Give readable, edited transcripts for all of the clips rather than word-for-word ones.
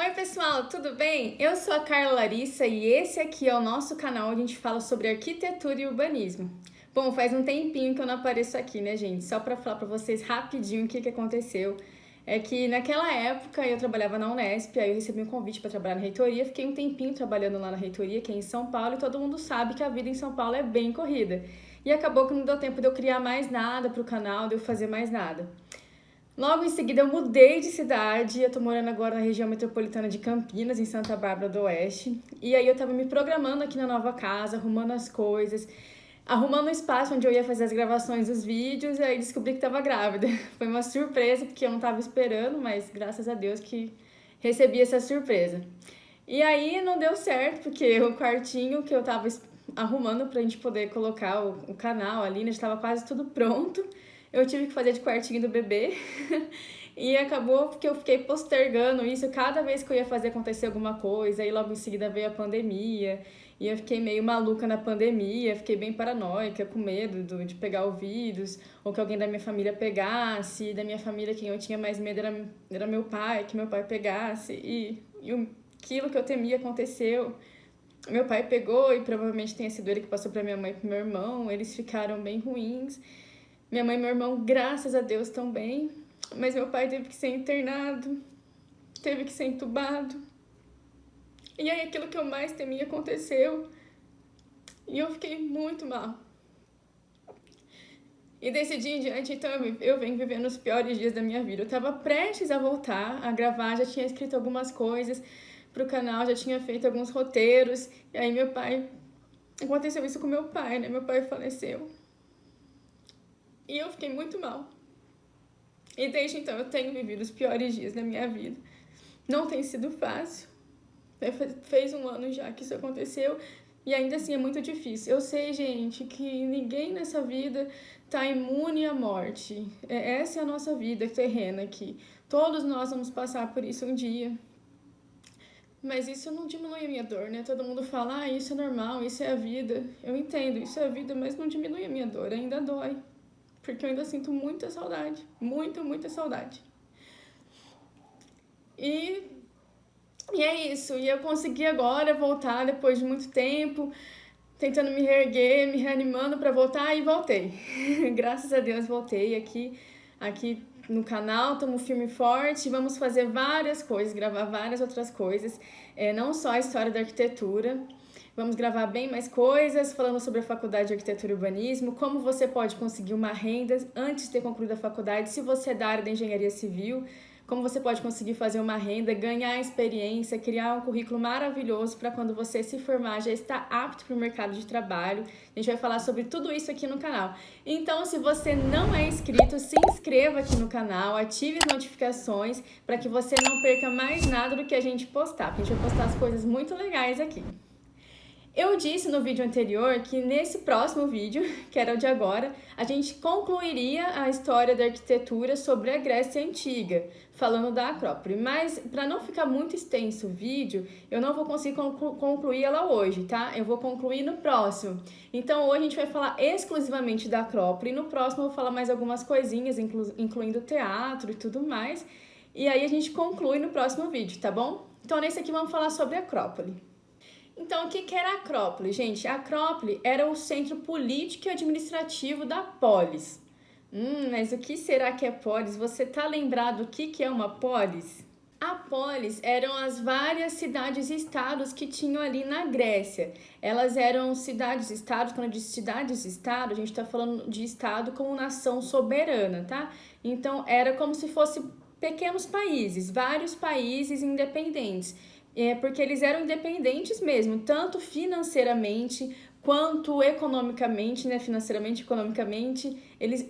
Oi pessoal, tudo bem? Eu sou a Carla Larissa e esse aqui é o nosso canal onde a gente fala sobre arquitetura e urbanismo. Bom, faz um tempinho que eu não apareço aqui, né, gente? Só para falar para vocês rapidinho o que aconteceu. É que naquela época eu trabalhava na Unesp, aí eu recebi um convite para trabalhar na reitoria, fiquei um tempinho trabalhando lá na reitoria, que é em São Paulo, e todo mundo sabe que a vida em São Paulo é bem corrida. E acabou que não deu tempo de eu criar mais nada pro canal, de eu fazer mais nada. Logo em seguida eu mudei de cidade, eu tô morando agora na região metropolitana de Campinas, em Santa Bárbara do Oeste. E aí eu tava me programando aqui na nova casa, arrumando as coisas, arrumando o espaço onde eu ia fazer as gravações dos vídeos, e aí descobri que tava grávida. Foi uma surpresa, porque eu não tava esperando, mas graças a Deus que recebi essa surpresa. E aí não deu certo, porque o quartinho que eu tava arrumando pra gente poder colocar o canal ali, né, já tava quase tudo pronto. Eu tive que fazer de quartinho do bebê. E acabou que eu fiquei postergando isso. Cada vez que eu ia fazer acontecer alguma coisa, aí logo em seguida veio a pandemia. E eu fiquei meio maluca na pandemia, fiquei bem paranoica, com medo de pegar o vírus, ou que alguém da minha família pegasse. Da minha família, quem eu tinha mais medo era meu pai, que meu pai pegasse. Aquilo que eu temia aconteceu. Meu pai pegou e provavelmente tenha sido ele que passou para minha mãe e pro meu irmão. Eles ficaram bem ruins. Minha mãe e meu irmão, graças a Deus, estão bem. Mas meu pai teve que ser internado, teve que ser entubado. E aí aquilo que eu mais temia aconteceu. E eu fiquei muito mal. E desse dia em diante, então, eu venho vivendo os piores dias da minha vida. Eu tava prestes a voltar a gravar, já tinha escrito algumas coisas pro canal, já tinha feito alguns roteiros. E aí meu pai... Aconteceu isso com meu pai, né? Meu pai faleceu. E eu fiquei muito mal. E desde então eu tenho vivido os piores dias da minha vida. Não tem sido fácil. Fez um ano já que isso aconteceu e ainda assim é muito difícil. Eu sei, gente, que ninguém nessa vida tá imune à morte. Essa é a nossa vida terrena aqui. Todos nós vamos passar por isso um dia. Mas isso não diminui a minha dor, né? Todo mundo fala, isso é normal, isso é a vida. Eu entendo, isso é a vida, mas não diminui a minha dor, ainda dói. Porque eu ainda sinto muita saudade. Muita, muita saudade. E é isso. E eu consegui agora voltar depois de muito tempo, tentando me reerguer, me reanimando para voltar e voltei. Graças a Deus voltei aqui no canal, estamos firme e forte, vamos fazer várias coisas, gravar várias outras coisas, não só a história da arquitetura. Vamos gravar bem mais coisas, falando sobre a faculdade de arquitetura e urbanismo, como você pode conseguir uma renda antes de ter concluído a faculdade, se você é da área da engenharia civil, como você pode conseguir fazer uma renda, ganhar experiência, criar um currículo maravilhoso para quando você se formar já estar apto para o mercado de trabalho. A gente vai falar sobre tudo isso aqui no canal. Então, se você não é inscrito, se inscreva aqui no canal, ative as notificações para que você não perca mais nada do que a gente postar, porque a gente vai postar as coisas muito legais aqui. Eu disse no vídeo anterior que nesse próximo vídeo, que era o de agora, a gente concluiria a história da arquitetura sobre a Grécia Antiga, falando da Acrópole. Mas, para não ficar muito extenso o vídeo, eu não vou conseguir concluir ela hoje, tá? Eu vou concluir no próximo. Então, hoje a gente vai falar exclusivamente da Acrópole, e no próximo eu vou falar mais algumas coisinhas, incluindo teatro e tudo mais. E aí a gente conclui no próximo vídeo, tá bom? Então, nesse aqui vamos falar sobre a Acrópole. Então, o que era a Acrópole? Gente, a Acrópole era o centro político e administrativo da polis. Mas o que será que é polis? Você tá lembrado o que é uma polis? A polis eram as várias cidades e estados que tinham ali na Grécia. Elas eram cidades e estados, quando diz cidades e estados, a gente está falando de estado como nação soberana, tá? Então, era como se fosse pequenos países, vários países independentes. Porque eles eram independentes mesmo, tanto financeiramente quanto economicamente, né? Financeiramente, economicamente,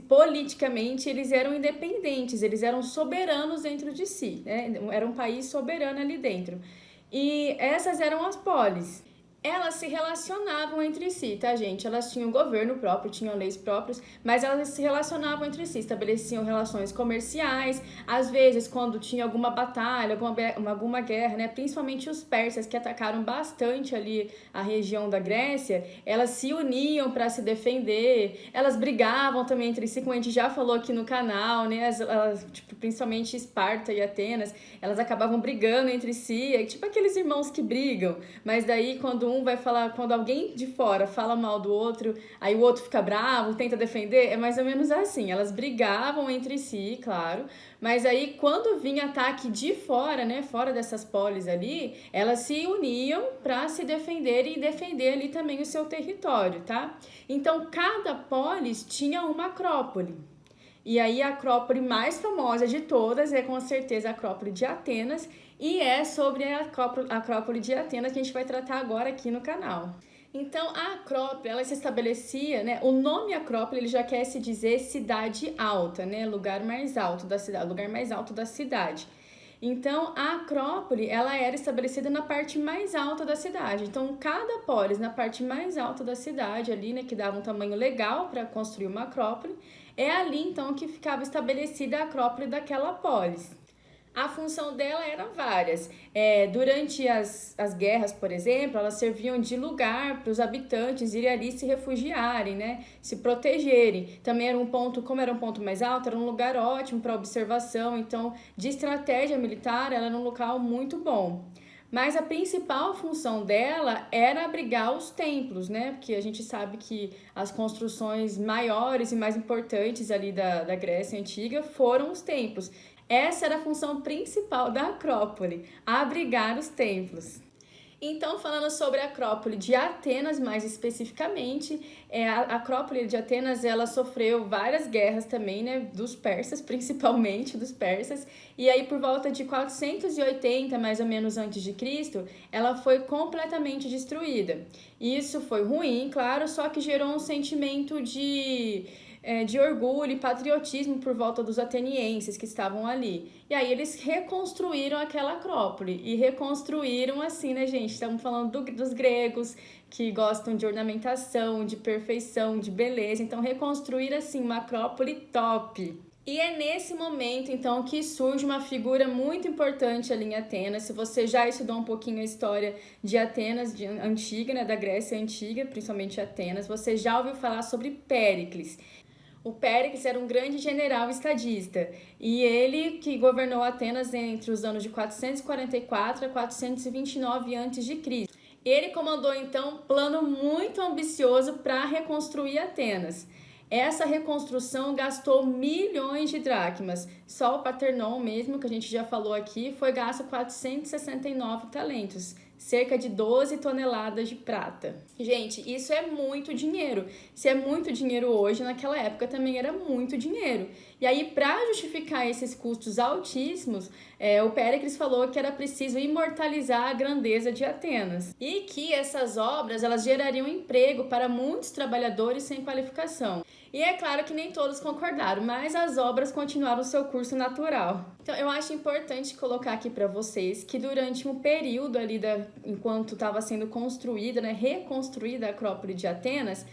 politicamente, eles eram independentes, eles eram soberanos dentro de si, né? Era um país soberano ali dentro. E essas eram as polis. Elas se relacionavam entre si, tá, gente? Elas tinham governo próprio, tinham leis próprias, mas elas se relacionavam entre si, estabeleciam relações comerciais. Às vezes, quando tinha alguma batalha, alguma guerra, né? Principalmente os persas, que atacaram bastante ali a região da Grécia, elas se uniam para se defender. Elas brigavam também entre si, como a gente já falou aqui no canal, né? Tipo, principalmente Esparta e Atenas, elas acabavam brigando entre si, tipo aqueles irmãos que brigam, mas daí quando um vai falar, quando alguém de fora fala mal do outro, aí o outro fica bravo, tenta defender, é mais ou menos assim. Elas brigavam entre si, claro, mas aí quando vinha ataque de fora, né, fora dessas polis ali, elas se uniam para se defender e defender ali também o seu território, tá? Então cada polis tinha uma acrópole. E aí a acrópole mais famosa de todas é com certeza a Acrópole de Atenas, e é sobre a Acrópole de Atenas que a gente vai tratar agora aqui no canal. Então, a Acrópole, ela se estabelecia, né? O nome Acrópole, ele já quer se dizer cidade alta, né? Lugar mais alto da cidade, lugar mais alto da cidade. Então, a Acrópole, ela era estabelecida na parte mais alta da cidade. Então, cada polis na parte mais alta da cidade, ali, né, que dava um tamanho legal para construir uma Acrópole, é ali, então, que ficava estabelecida a Acrópole daquela polis. A função dela era várias. Durante as guerras, por exemplo, elas serviam de lugar para os habitantes irem ali se refugiarem, né? Se protegerem. Também era um ponto, como era um ponto mais alto, era um lugar ótimo para observação. Então, de estratégia militar, ela era um local muito bom. Mas a principal função dela era abrigar os templos, né? Porque a gente sabe que as construções maiores e mais importantes ali da Grécia Antiga foram os templos. Essa era a função principal da Acrópole, abrigar os templos. Então, falando sobre a Acrópole de Atenas, mais especificamente, a Acrópole de Atenas, ela sofreu várias guerras também, né, dos persas, principalmente dos persas, e aí por volta de 480, mais ou menos antes de Cristo, ela foi completamente destruída. Isso foi ruim, claro, só que gerou um sentimento de orgulho e patriotismo por volta dos atenienses que estavam ali. E aí eles reconstruíram aquela Acrópole. E reconstruíram assim, né, gente? Estamos falando dos gregos, que gostam de ornamentação, de perfeição, de beleza. Então, reconstruir assim uma Acrópole top. E é nesse momento, então, que surge uma figura muito importante ali em Atenas. Se você já estudou um pouquinho a história de Atenas antiga, né, da Grécia Antiga, principalmente Atenas, você já ouviu falar sobre Péricles. O Péricles era um grande general estadista e ele que governou Atenas entre os anos de 444 a 429 a.C. Ele comandou então um plano muito ambicioso para reconstruir Atenas. Essa reconstrução gastou milhões de dracmas. Só o Paternon mesmo, que a gente já falou aqui, foi gasto 469 talentos, cerca de 12 toneladas de prata. Gente, isso é muito dinheiro. Se é muito dinheiro hoje, naquela época também era muito dinheiro. E aí, para justificar esses custos altíssimos, o Péricles falou que era preciso imortalizar a grandeza de Atenas. E que essas obras elas gerariam emprego para muitos trabalhadores sem qualificação. E é claro que nem todos concordaram, mas as obras continuaram o seu curso natural. Então, eu acho importante colocar aqui para vocês que durante um período ali, enquanto estava sendo construída, né, reconstruída a Acrópole de Atenas,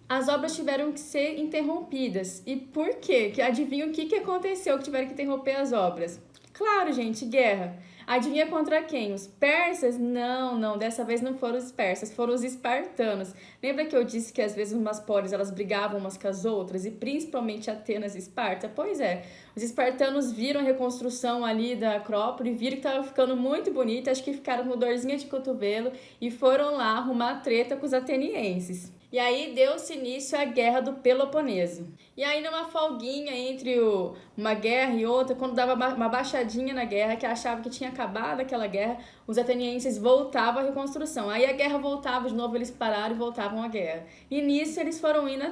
as obras tiveram que ser interrompidas. E por quê? Adivinha o que aconteceu que tiveram que interromper as obras? Claro, gente, guerra. Adivinha contra quem? Os persas? Não, dessa vez não foram os persas, foram os espartanos. Lembra que eu disse que às vezes umas polis elas brigavam umas com as outras, e principalmente Atenas e Esparta? Pois é, os espartanos viram a reconstrução ali da Acrópole, viram que estava ficando muito bonita, acho que ficaram com dorzinha de cotovelo e foram lá arrumar treta com os atenienses. E aí deu-se início à Guerra do Peloponeso. E aí numa folguinha entre uma guerra e outra, quando dava uma baixadinha na guerra, que achava que tinha acabado aquela guerra, os atenienses voltavam à reconstrução. Aí a guerra voltava de novo, eles pararam e voltavam à guerra. E nisso eles foram indo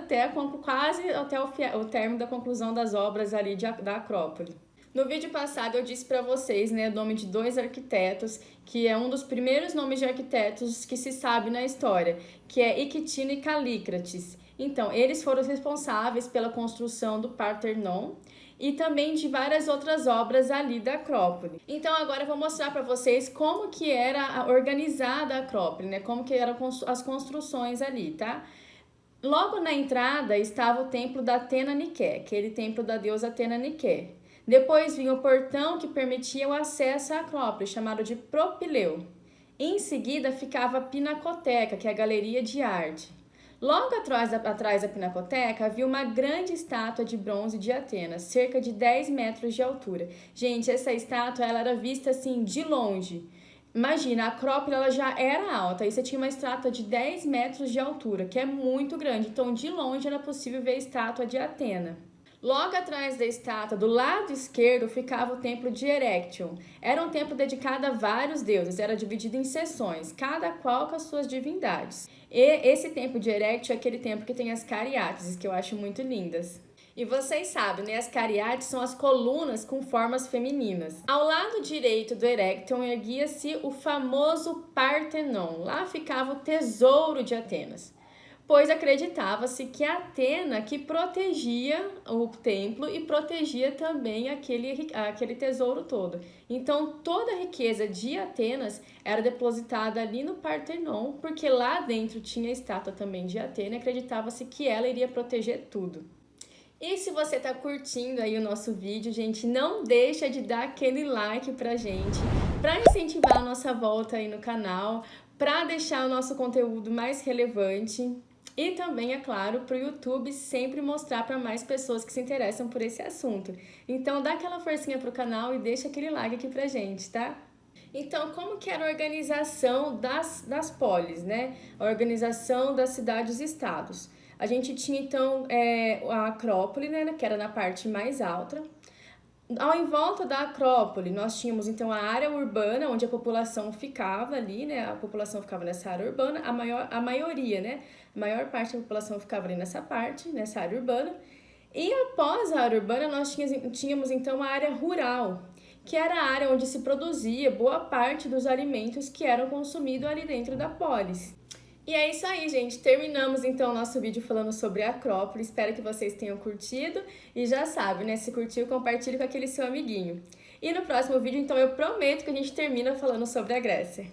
quase até o término da conclusão das obras ali da Acrópole. No vídeo passado eu disse para vocês, né, o nome de dois arquitetos, que é um dos primeiros nomes de arquitetos que se sabe na história, que é Ictino e Calícrates. Então, eles foram responsáveis pela construção do Parthenon e também de várias outras obras ali da Acrópole. Então agora eu vou mostrar para vocês como que era organizada a Acrópole, né? Como que eram as construções ali, tá? Logo na entrada estava o templo da Atena Niké, aquele templo da deusa Atena Niké. Depois vinha o portão que permitia o acesso à Acrópole, chamado de Propileu. Em seguida ficava a Pinacoteca, que é a galeria de arte. Logo atrás da Pinacoteca havia uma grande estátua de bronze de Atenas, cerca de 10 metros de altura. Gente, essa estátua ela era vista assim de longe. Imagina, a Acrópole ela já era alta e você tinha uma estátua de 10 metros de altura, que é muito grande. Então, de longe era possível ver a estátua de Atena. Logo atrás da estátua, do lado esquerdo, ficava o templo de Erection. Era um templo dedicado a vários deuses, era dividido em seções, cada qual com as suas divindades. E esse templo de Erection é aquele templo que tem as cariátides, que eu acho muito lindas. E vocês sabem, né? As cariátides são as colunas com formas femininas. Ao lado direito do Erection erguia-se o famoso Partenon. Lá ficava o tesouro de Atenas, pois acreditava-se que Atena que protegia o templo e protegia também aquele tesouro todo. Então, toda a riqueza de Atenas era depositada ali no Partenon, porque lá dentro tinha a estátua também de Atena e acreditava-se que ela iria proteger tudo. E se você está curtindo aí o nosso vídeo, gente, não deixa de dar aquele like pra gente, para incentivar a nossa volta aí no canal, para deixar o nosso conteúdo mais relevante. E também, é claro, para o YouTube sempre mostrar para mais pessoas que se interessam por esse assunto. Então dá aquela forcinha pro canal e deixa aquele like aqui pra gente, tá? Então, como que era a organização das polis, né? A organização das cidades-estados. A gente tinha, então, a Acrópole, né? Que era na parte mais alta. Em volta da Acrópole, nós tínhamos, então, a área urbana, onde a população ficava ali, né? A população ficava nessa área urbana, a maioria, né? A maior parte da população ficava ali nessa parte, nessa área urbana. E após a área urbana, nós tínhamos, então, a área rural, que era a área onde se produzia boa parte dos alimentos que eram consumidos ali dentro da polis. E é isso aí, gente. Terminamos então o nosso vídeo falando sobre a Acrópole. Espero que vocês tenham curtido. E já sabe, né? Se curtiu, compartilhe com aquele seu amiguinho. E no próximo vídeo, então, eu prometo que a gente termina falando sobre a Grécia.